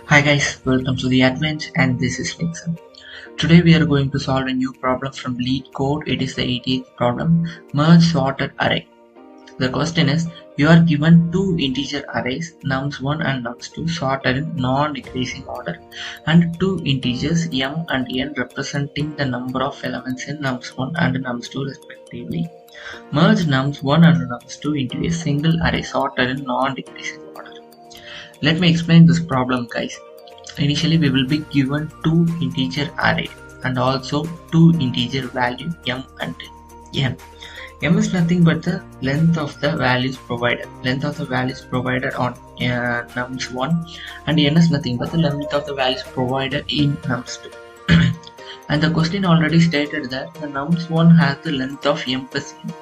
Hi guys, welcome to the Advent and this is Leetcode. Today we are going to solve a new problem from Leetcode. It is the 80th problem, merge sorted array. The question is, you are given two integer arrays nums1 and nums2 sorted in non-decreasing order and two integers m and n representing the number of elements in nums1 and nums2 respectively. Merge nums1 and nums2 into a single array sorted in non-decreasing order. Let me explain this problem, guys. Initially we will be given two integer array and also two integer value m and n. M is nothing but the length of the values provided. Length of the values provided on nums1 and n is nothing but the length of the values provided in nums2. And the question already stated that the nums1 has the length of m plus n.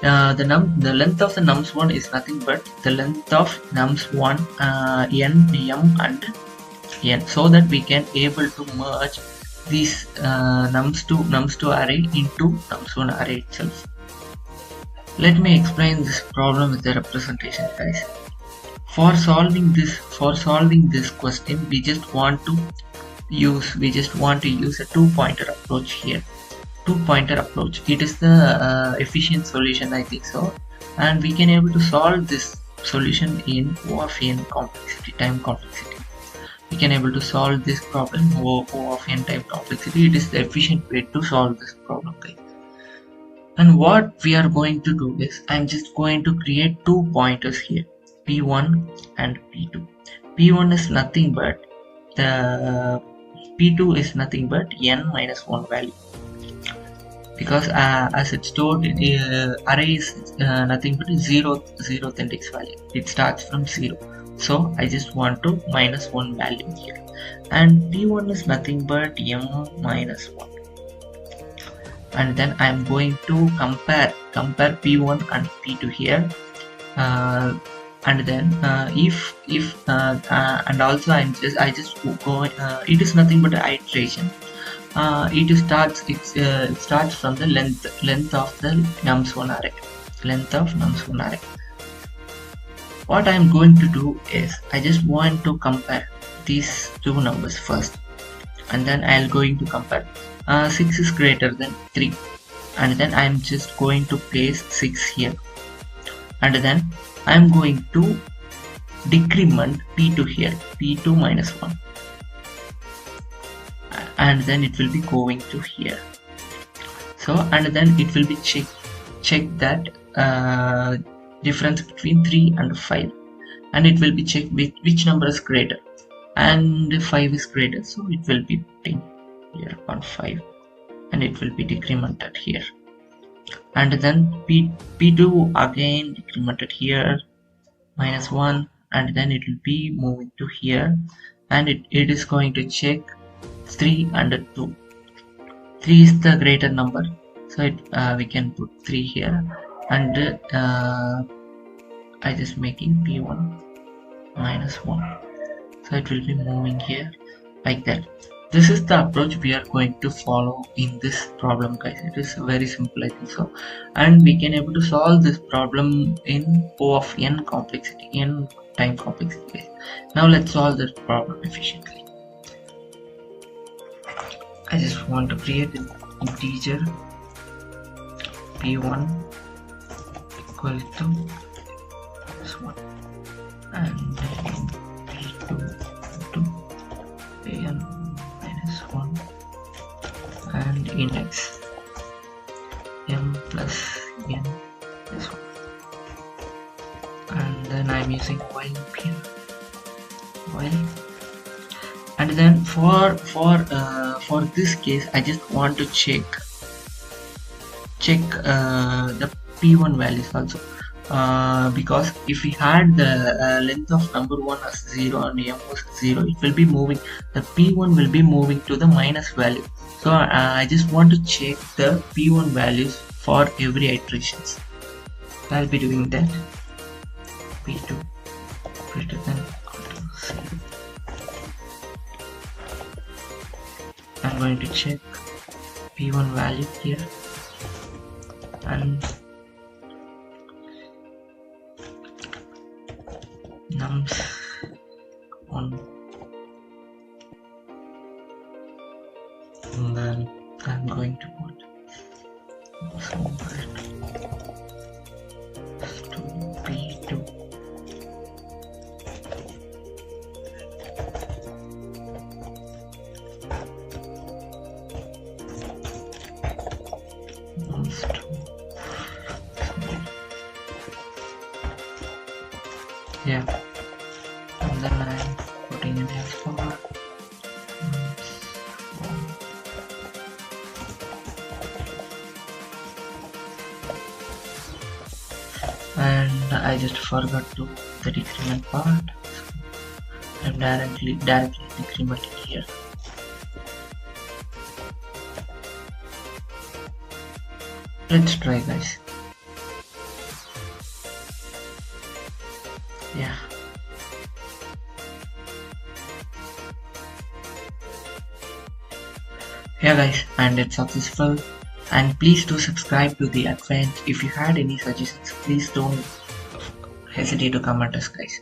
The length of the nums1 is nothing but the length of nums1 n, m and n, so that we can able to merge these nums2 array into nums1 array itself. Let me explain this problem with the representation, guys. For solving this question, we just want to use a two-pointer approach here. Two-pointer approach. It is the efficient solution, I think so, and we can able to solve this solution in O of n complexity, time complexity. We can able to solve this problem O of n time complexity. It is the efficient way to solve this problem, guys. And what we are going to do is, I'm just going to create two pointers here, p1 and p2. P1 is nothing but the p2 is nothing but n minus 1 value, because as it's stored, the array is nothing but zeroth index value. It starts from 0. So I just want to minus 1 value here, and p1 is nothing but m minus 1, and then I'm going to compare p1 and p2 here, and then if and also I just go it is nothing but an iteration. It starts from the length of the nums1 array. What I am going to do is, I just want to compare these two numbers first, and then I am going to compare 6 is greater than 3, and then I am just going to place 6 here, and then I am going to decrement p2 here, p2 minus 1, and then it will be going to here. So, and then it will be check that difference between 3 and 5, and it will be checked with which number is greater, and 5 is greater, so it will be putting here on 5, and it will be decremented here, and then p2 again decremented here, minus 1, and then it will be moving to here, and it is going to check 3 and 2. 3 is the greater number, so we can put 3 here, and I just making p1 minus 1, so it will be moving here like that. This is the approach we are going to follow in this problem, guys. It is very simple, I think so, and we can able to solve this problem in O of n complexity, n time complexity. Now let's solve this problem efficiently. I just want to create an integer p1 equal to this one, and then p2 to n minus 1, and index m plus n this one, and then I'm using while loop here, while, and then for this case I just want to check the p1 values also, because if we had the length of number 1 as 0 and m was 0, it will be moving, the p1 will be moving to the minus value. So I just want to check the p1 values for every iterations. So I'll be doing that, p2 greater than equal to 0. I'm going to check p1 value here, and nums1 here, and then I'm putting in a spot. And I just forgot to the decrement part. I'm directly decrementing here. Let's try, guys. Yeah. Yeah, guys, and it's successful. And please do subscribe to the advance. If you had any suggestions, please don't hesitate to comment us, guys.